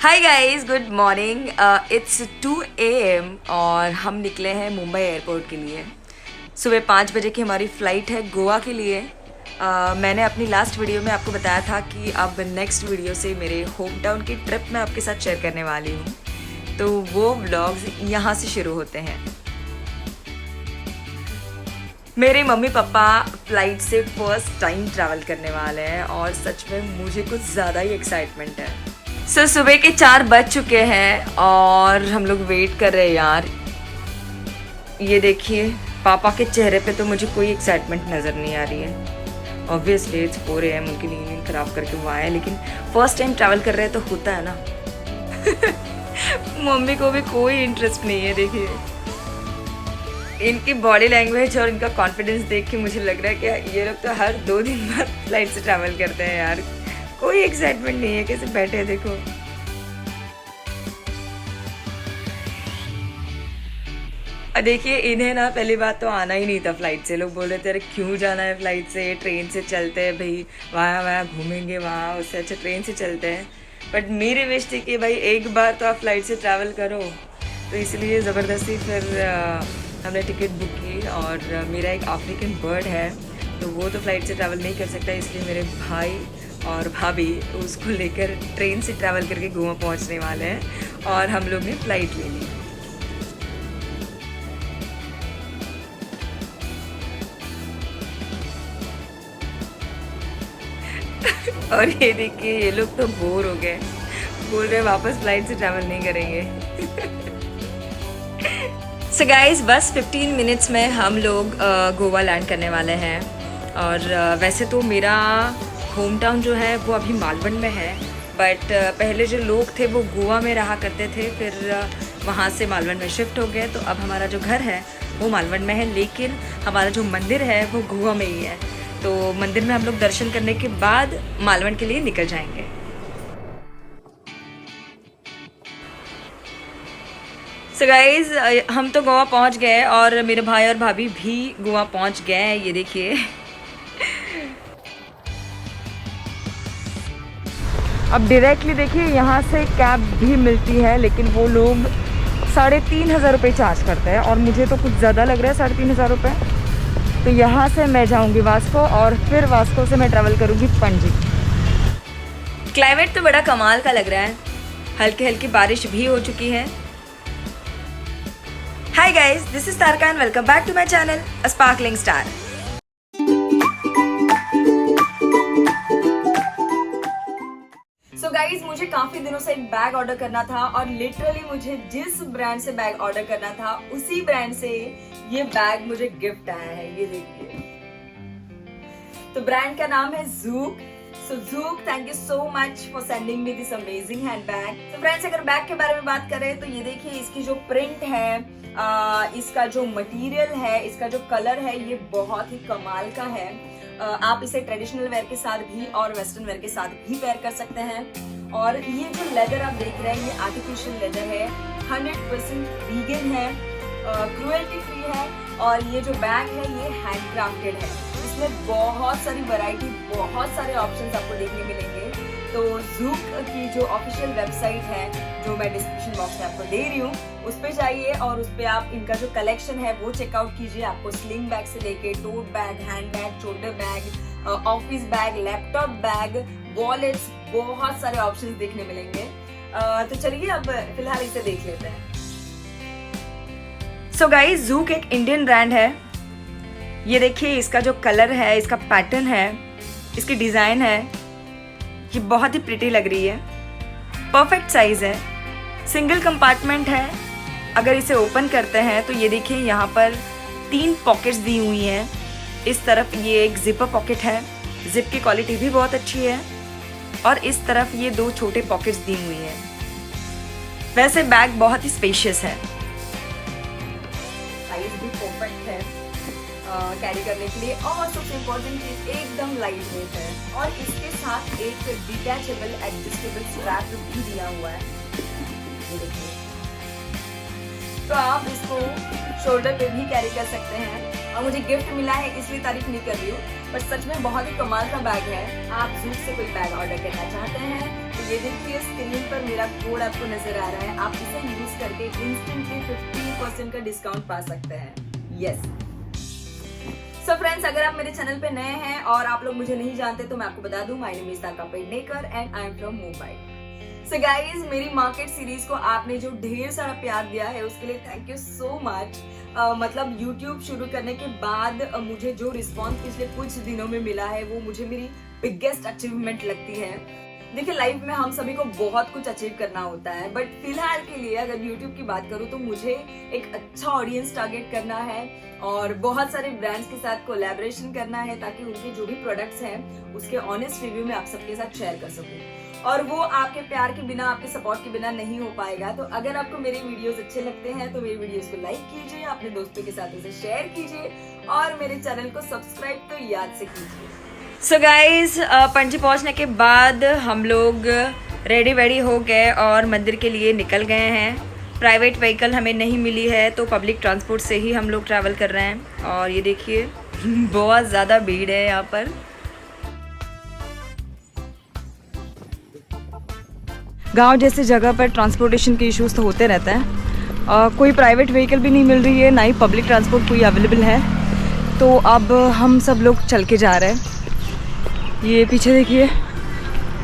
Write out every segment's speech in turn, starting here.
Hi guys, good morning. It's 2 AM और हम निकले हैं मुंबई एयरपोर्ट के लिए। सुबह 5 बजे की हमारी फ़्लाइट है गोवा के लिए। मैंने अपनी लास्ट वीडियो में आपको बताया था कि अब नेक्स्ट वीडियो से मेरे होम टाउन की ट्रिप मैं आपके साथ शेयर करने वाली हूँ, तो वो व्लॉग्स यहाँ से शुरू होते हैं। मेरे मम्मी पापा फ़्लाइट से फर्स्ट टाइम ट्रैवल करने वाले हैं और सच में मुझे कुछ ज़्यादा ही एक्साइटमेंट है। सुबह के 4 बज चुके हैं और हम लोग वेट कर रहे हैं यार। ये देखिए, पापा के चेहरे पे तो मुझे कोई एक्साइटमेंट नज़र नहीं आ रही है। ऑब्वियसली इट्स 4 AM, उनकी नींद खराब करके वो आए हैं, लेकिन फर्स्ट टाइम ट्रैवल कर रहे हैं तो होता है ना। मम्मी को भी कोई इंटरेस्ट नहीं है। देखिए, इनकी बॉडी लैंग्वेज और इनका कॉन्फिडेंस देख के मुझे लग रहा है कि ये लोग तो हर 2 दिन बाद फ्लाइट से ट्रैवल करते हैं यार। कोई एक्साइटमेंट नहीं है, कैसे बैठे हैं देखो। देखिए, इन्हें ना पहली बात तो आना ही नहीं था फ्लाइट से। लोग बोल रहे थे अरे क्यों जाना है फ्लाइट से, ट्रेन से चलते हैं भाई, वहाँ घूमेंगे, वहाँ उससे अच्छा ट्रेन से चलते हैं। बट मेरी विश थी कि भाई एक बार तो आप फ्लाइट से ट्रैवल करो, तो इसलिए ज़बरदस्ती फिर हमने टिकट बुक की। और मेरा एक अफ्रीकन बर्ड है, तो वो तो फ्लाइट से ट्रैवल नहीं कर सकता, इसलिए मेरे भाई और भाभी उसको लेकर ट्रेन से ट्रैवल करके गोवा पहुंचने वाले हैं और हम लोग ने फ़्लाइट ले ली। और ये देखिए, ये लोग तो बोर हो गए, बोल रहे वापस फ्लाइट से ट्रैवल नहीं करेंगे। सो गाइस, बस 15 मिनट्स में हम लोग गोवा लैंड करने वाले हैं। और वैसे तो मेरा होम टाउन जो है वो अभी मालवण में है, बट पहले जो लोग थे वो गोवा में रहा करते थे, फिर वहाँ से मालवण में शिफ्ट हो गए। तो अब हमारा जो घर है वो मालवण में है, लेकिन हमारा जो मंदिर है वो गोवा में ही है। तो मंदिर में हम लोग दर्शन करने के बाद मालवण के लिए निकल जाएंगे। सो गाइज, हम तो गोवा पहुंच गए और मेरे भाई और भाभी भी गोवा पहुंच गए हैं। ये देखिए, अब डायरेक्टली देखिए यहाँ से कैब भी मिलती है, लेकिन वो लोग 3,500 रुपये चार्ज करते हैं और मुझे तो कुछ ज़्यादा लग रहा है 3,500 रुपये। तो यहाँ से मैं जाऊँगी वास्को और फिर वास्को से मैं ट्रैवल करूँगी पणजी। क्लाइमेट तो बड़ा कमाल का लग रहा है, हल्की हल्की बारिश भी हो चुकी है। Hi guys, this is Taraka and welcome back to my channel a sparkling star. So guys, मुझे काफी दिनों से एक बैग ऑर्डर करना था और लिटरली मुझे जिस ब्रांड से बैग ऑर्डर करना था उसी ब्रांड से ये बैग मुझे गिफ्ट आया है। ये देखिए, तो ब्रांड का नाम है Zouk. So Zouk, thank you so much for sending me this amazing hand bag. तो फ्रेंड्स, अगर बैग के बारे में बात करें तो ये देखिए, इसकी जो प्रिंट है, इसका जो मटेरियल है, इसका जो कलर है, ये बहुत ही कमाल का है। आप इसे ट्रेडिशनल वेयर के साथ भी और वेस्टर्न वेयर के साथ भी पेयर कर सकते हैं। और ये जो लेदर आप देख रहे हैं, ये आर्टिफिशियल लेदर है, 100% वीगन है, क्रुएल्टी फ्री है। और ये जो बैग है ये हैंडक्राफ्टेड है। इसमें बहुत सारी वैरायटी, बहुत सारे ऑप्शंस आपको देखने मिलेंगे। तो ज़ूक की जो ऑफिशियल वेबसाइट है, जो मैं डिस्क्रिप्शन बॉक्स में आपको दे रही हूँ, उस पर जाइए और उस पर आप इनका जो कलेक्शन है वो चेकआउट कीजिए। आपको स्लिंग बैग से लेके tote bag, hand bag, shoulder bag, office bag, laptop bag, wallets, बहुत सारे ऑप्शंस देखने मिलेंगे। तो चलिए अब फिलहाल इसे देख लेते हैं। सो गाइस, ज़ूक एक इंडियन ब्रांड है। ये देखिए, इसका जो कलर है, इसका पैटर्न है, इसकी डिज़ाइन है, ये बहुत ही प्रिटी लग रही है। परफेक्ट साइज़ है, सिंगल कंपार्टमेंट है। अगर इसे ओपन करते हैं तो ये देखिए, यहाँ पर 3 पॉकेट्स दी हुई हैं। इस तरफ ये एक जिपर पॉकेट है, जिप की क्वालिटी भी बहुत अच्छी है। और इस तरफ ये 2 छोटे पॉकेट्स दी हुई हैं। वैसे बैग बहुत ही स्पेशियस है, साइज भी परफेक्ट है कैरी करने के लिए। और सबसे इम्पोर्टेंट चीज, एकदम लाइट वेट है। और इसके साथ एक डिटैचेबल एडजस्टेबल स्ट्रैप भी दिया हुआ है। ये देखिए, तो आप इसको शोल्डर पे भी कैरी कर सकते हैं। और मुझे गिफ्ट मिला है इसलिए तारीफ नहीं कर रही हूँ, पर सच में बहुत ही कमाल का बैग है। आप जूट से कोई बैग ऑर्डर करना चाहते हैं तो ये देखिए स्क्रीन पर मेरा कोड आपको नजर आ रहा है, आप इसे यूज करके इंस्टेंटली 50% का डिस्काउंट पा सकते हैं। यस। सो फ्रेंड्स, अगर आप मेरे चैनल पे नए हैं और आप लोग मुझे नहीं जानते तो मैं आपको बता दूं, माय नेम इज ताका Pednekar and I am from Mumbai. So guys, मेरी मार्केट सीरीज को आपने जो ढेर सारा प्यार दिया है उसके लिए थैंक यू सो मच। मतलब YouTube शुरू करने के बाद मुझे जो रिस्पॉन्स पिछले कुछ दिनों में मिला है वो मुझे मेरी बिगेस्ट अचीवमेंट लगती है। देखिए, लाइफ में हम सभी को बहुत कुछ अचीव करना होता है, बट फिलहाल के लिए अगर YouTube की बात करूँ तो मुझे एक अच्छा ऑडियंस टारगेट करना है और बहुत सारे ब्रांड्स के साथ कोलैबोरेशन करना है ताकि उनके जो भी प्रोडक्ट्स हैं उसके ऑनेस्ट रिव्यू में आप सबके साथ शेयर कर सकूं। और वो आपके प्यार के बिना, आपके सपोर्ट के बिना नहीं हो पाएगा। तो अगर आपको मेरे वीडियोस अच्छे लगते हैं तो मेरे वीडियोस को लाइक कीजिए, अपने दोस्तों के साथ उसे शेयर कीजिए और मेरे चैनल को सब्सक्राइब तो याद से कीजिए। सो गाइज, पणजी पहुंचने के बाद हम लोग रेडी वेडी हो गए और मंदिर के लिए निकल गए हैं। प्राइवेट व्हीकल हमें नहीं मिली है तो पब्लिक ट्रांसपोर्ट से ही हम लोग ट्रैवल कर रहे हैं। और ये देखिए बहुत ज़्यादा भीड़ है यहाँ पर। गांव जैसे जगह पर ट्रांसपोर्टेशन के इश्यूज तो होते रहते हैं। कोई प्राइवेट व्हीकल भी नहीं मिल रही है, ना ही पब्लिक ट्रांसपोर्ट कोई अवेलेबल है। तो अब हम सब लोग चल के जा रहे हैं। ये पीछे देखिए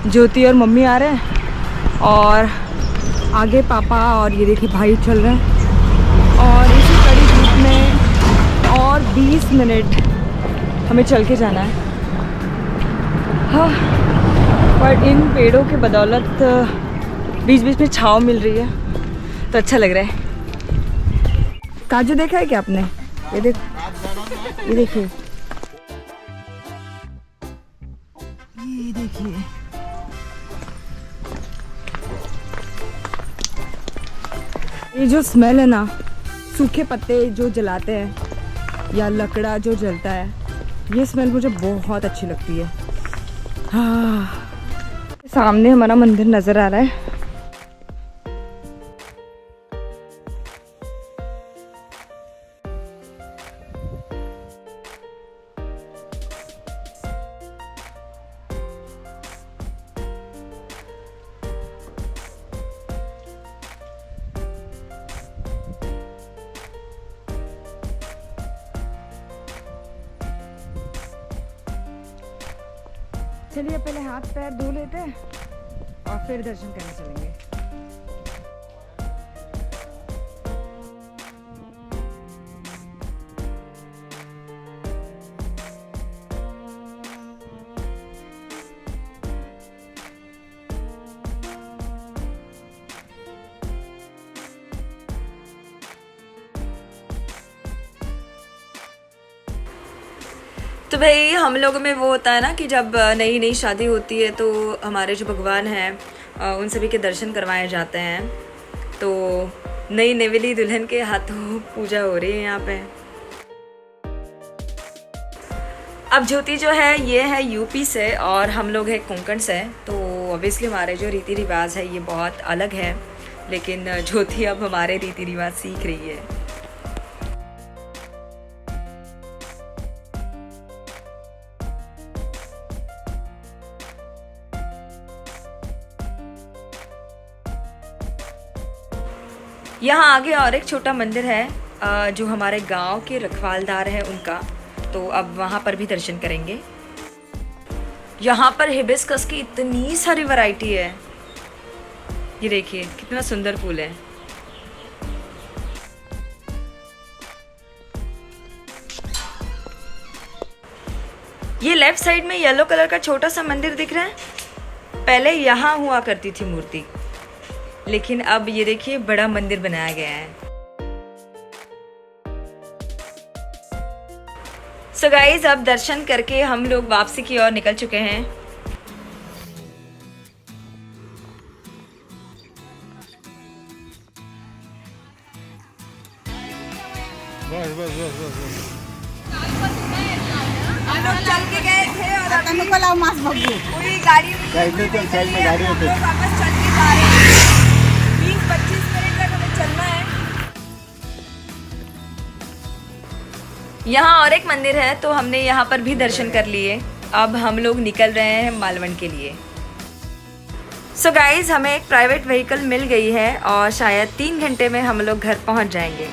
ज्योति और मम्मी आ रहे हैं और आगे पापा और ये देखिए भाई चल रहे हैं। और इसी कड़ी धूप में और 20 मिनट हमें चल के जाना है। हाँ, पर इन पेड़ों के बदौलत बीच बीच में छाँव मिल रही है तो अच्छा लग रहा है। काजू देखा है क्या आपने? ये देखिए, ये देखिए, ये जो स्मेल है ना, सूखे पत्ते जो जलाते हैं या लकड़ा जो जलता है, ये स्मेल मुझे बहुत अच्छी लगती है। हाँ, सामने हमारा मंदिर नजर आ रहा है। चलिए पहले हाथ पैर धो लेते हैं और फिर दर्शन करने चलेंगे। तो भाई हम लोगों में वो होता है ना कि जब नई नई शादी होती है तो हमारे जो भगवान हैं उन सभी के दर्शन करवाए जाते हैं। तो नई नेवेली दुल्हन के हाथों पूजा हो रही है यहाँ पे। अब ज्योति जो है ये है यूपी से और हम लोग हैं कोंकण से, तो ऑब्वियसली हमारे जो रीति रिवाज है ये बहुत अलग है, लेकिन ज्योति अब हमारे रीति रिवाज सीख रही है। यहाँ आगे और एक छोटा मंदिर है जो हमारे गांव के रखवालदार हैं उनका, तो अब वहाँ पर भी दर्शन करेंगे। यहाँ पर हिबिस्कस की इतनी सारी वैरायटी है, ये देखिए कितना सुंदर फूल है। ये लेफ्ट साइड में येलो कलर का छोटा सा मंदिर दिख रहा है, पहले यहाँ हुआ करती थी मूर्ति, लेकिन अब ये देखिए बड़ा मंदिर बनाया गया है। सो गाइस, अब दर्शन करके हम लोग वापसी की ओर निकल चुके हैं। बस बस बस बस बस हम लोग चल के गए थे और अभी पूरी गाड़ी साइड में गाड़ी होती है। वापस चल के जा रहे हैं। 20-25 मिनट तक हमें चलना है। यहाँ और एक मंदिर है तो हमने यहाँ पर भी दर्शन कर लिए। अब हम लोग निकल रहे हैं मालवण के लिए। सो गाइज हमें एक प्राइवेट व्हीकल मिल गई है और शायद 3 घंटे में हम लोग घर पहुँच जाएंगे।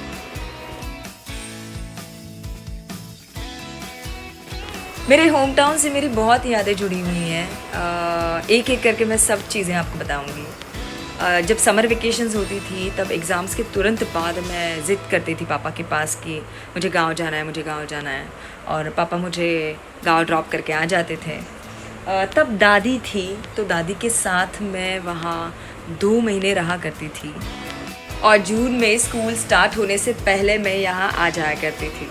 मेरे होम टाउन से मेरी बहुत यादें जुड़ी हुई हैं। एक एक करके मैं सब चीज़ें आपको बताऊंगी। जब समर वेकेशंस होती थी तब एग्ज़ाम्स के तुरंत बाद मैं ज़िद करती थी पापा के पास कि मुझे गांव जाना है, मुझे गांव जाना है, और पापा मुझे गांव ड्रॉप करके आ जाते थे। तब दादी थी तो दादी के साथ मैं वहाँ 2 महीने रहा करती थी और जून में स्कूल स्टार्ट होने से पहले मैं यहाँ आ जाया करती थी।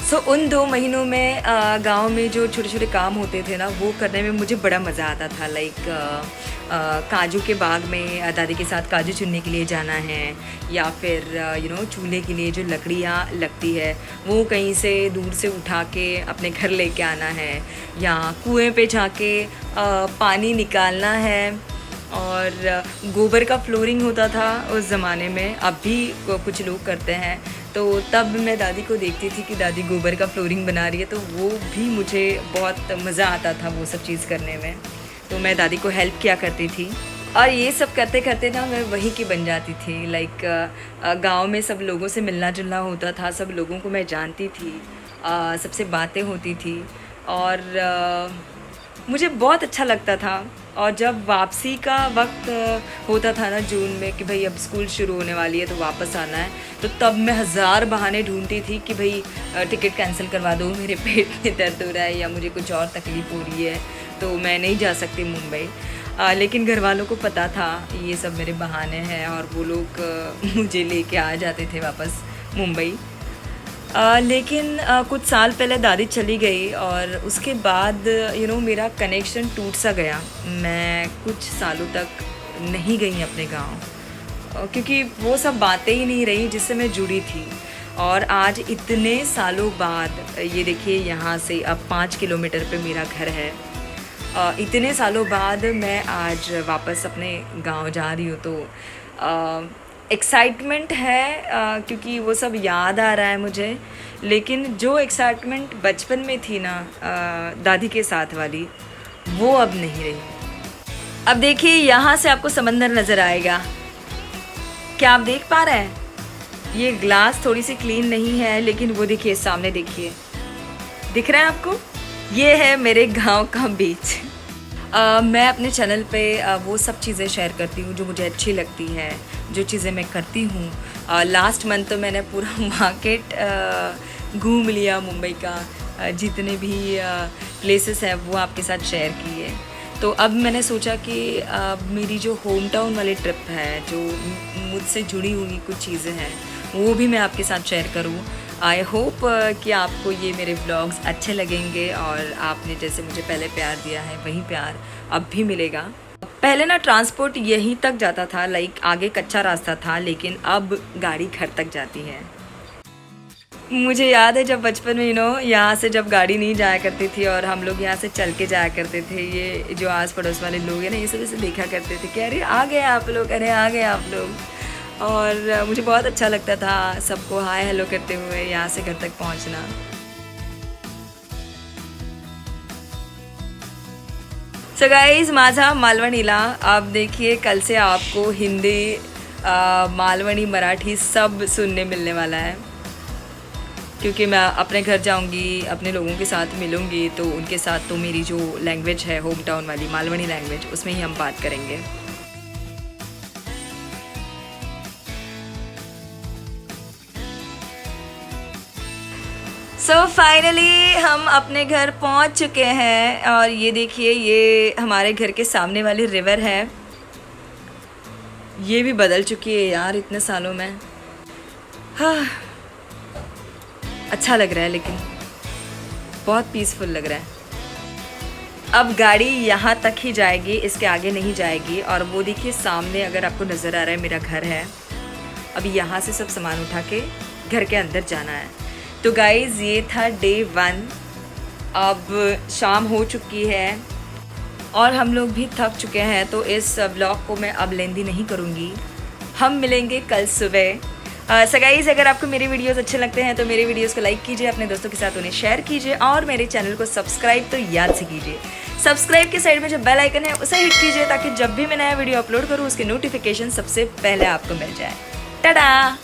सो उन 2 महीनों में गांव में जो छोटे छोटे काम होते थे ना, वो करने में मुझे बड़ा मज़ा आता था। लाइक काजू के बाग में दादी के साथ काजू चुनने के लिए जाना है, या फिर चूल्हे के लिए जो लकड़ियाँ लगती है वो कहीं से दूर से उठा के अपने घर लेके आना है, या कुएं पे जाके पानी निकालना है। और गोबर का फ्लोरिंग होता था उस ज़माने में, अब भी कुछ लोग करते हैं। तो तब मैं दादी को देखती थी कि दादी गोबर का फ्लोरिंग बना रही है, तो वो भी मुझे बहुत मज़ा आता था वो सब चीज़ करने में। तो मैं दादी को हेल्प किया करती थी और ये सब करते करते ना मैं वहीं की बन जाती थी। लाइक गांव में सब लोगों से मिलना जुलना होता था, सब लोगों को मैं जानती थी, सबसे बातें होती थी और मुझे बहुत अच्छा लगता था। और जब वापसी का वक्त होता था ना जून में कि भाई अब स्कूल शुरू होने वाली है तो वापस आना है, तो तब मैं 1000 बहाने ढूंढती थी कि भाई टिकट कैंसिल करवा दो, मेरे पेट में दर्द हो रहा है या मुझे कुछ और तकलीफ़ हो रही है तो मैं नहीं जा सकती मुंबई। लेकिन घर वालों को पता था ये सब मेरे बहाने हैं और वो लोग मुझे लेके आ जाते थे वापस मुंबई। लेकिन कुछ साल पहले दादी चली गई और उसके बाद मेरा कनेक्शन टूट सा गया। मैं कुछ सालों तक नहीं गई अपने गांव क्योंकि वो सब बातें ही नहीं रही जिससे मैं जुड़ी थी। और आज इतने सालों बाद ये देखिए यहाँ से अब 5 किलोमीटर पे मेरा घर है। इतने सालों बाद मैं आज वापस अपने गांव जा रही हूँ तो एक्साइटमेंट है क्योंकि वो सब याद आ रहा है मुझे। लेकिन जो एक्साइटमेंट बचपन में थी ना दादी के साथ वाली, वो अब नहीं रही। अब देखिए यहाँ से आपको समंदर नज़र आएगा, क्या आप देख पा रहे हैं? ये ग्लास थोड़ी सी क्लीन नहीं है लेकिन वो देखिए सामने, देखिए दिख रहा है आपको? ये है मेरे गांव का बीच। मैं अपने चैनल पे वो सब चीज़ें शेयर करती हूँ जो मुझे अच्छी लगती है, जो चीज़ें मैं करती हूँ। लास्ट मंथ तो मैंने पूरा मार्केट घूम लिया मुंबई का, जितने भी प्लेसेस हैं वो आपके साथ शेयर किए। तो अब मैंने सोचा कि मेरी जो होम टाउन वाली ट्रिप है, जो मुझसे जुड़ी हुई कुछ चीज़ें हैं, वो भी मैं आपके साथ शेयर करूँ। आई होप कि आपको ये मेरे व्लॉग्स अच्छे लगेंगे और आपने जैसे मुझे पहले प्यार दिया है वही प्यार अब भी मिलेगा। पहले ना ट्रांसपोर्ट यहीं तक जाता था, लाइक आगे कच्चा रास्ता था, लेकिन अब गाड़ी घर तक जाती है। मुझे याद है जब बचपन में यहाँ से जब गाड़ी नहीं जाया करती थी और हम लोग यहाँ से चल के जाया करते थे, ये जो आस पड़ोस वाले लोग हैं ना, ये सब ऐसे देखा करते थे कि अरे आ गए आप लोग, अरे आ गए आप लोग। और मुझे बहुत अच्छा लगता था सबको हाय हेलो करते हुए यहाँ से घर तक पहुँचना। सो गाइज माझा मालवणीला अब देखिए कल से आपको हिंदी, मालवणी, मराठी सब सुनने मिलने वाला है, क्योंकि मैं अपने घर जाऊंगी, अपने लोगों के साथ मिलूंगी, तो उनके साथ तो मेरी जो लैंग्वेज है होम टाउन वाली मालवणी लैंग्वेज, उसमें ही हम बात करेंगे। सो फाइनली हम अपने घर पहुंच चुके हैं और ये देखिए ये हमारे घर के सामने वाली रिवर है। ये भी बदल चुकी है यार इतने सालों में। हाँ, अच्छा लग रहा है लेकिन बहुत पीसफुल लग रहा है। अब गाड़ी यहाँ तक ही जाएगी, इसके आगे नहीं जाएगी। और वो देखिए सामने अगर आपको नज़र आ रहा है मेरा घर है। अभी यहाँ से सब सामान उठा के घर के अंदर जाना है। तो गाइज़ ये था डे 1। अब शाम हो चुकी है और हम लोग भी थक चुके हैं, तो इस ब्लॉग को मैं अब लेंदी नहीं करूँगी। हम मिलेंगे कल सुबह सो गाइस, अगर आपको मेरे वीडियोस अच्छे लगते हैं तो मेरे वीडियोस को लाइक कीजिए, अपने दोस्तों के साथ उन्हें शेयर कीजिए और मेरे चैनल को सब्सक्राइब तो याद से कीजिए। सब्सक्राइब के साइड में जो बेल आइकन है उसे हिट कीजिए ताकि जब भी मैं नया वीडियो अपलोड करूँ उसके नोटिफिकेशन सबसे पहले आपको मिल जाए। टाटा।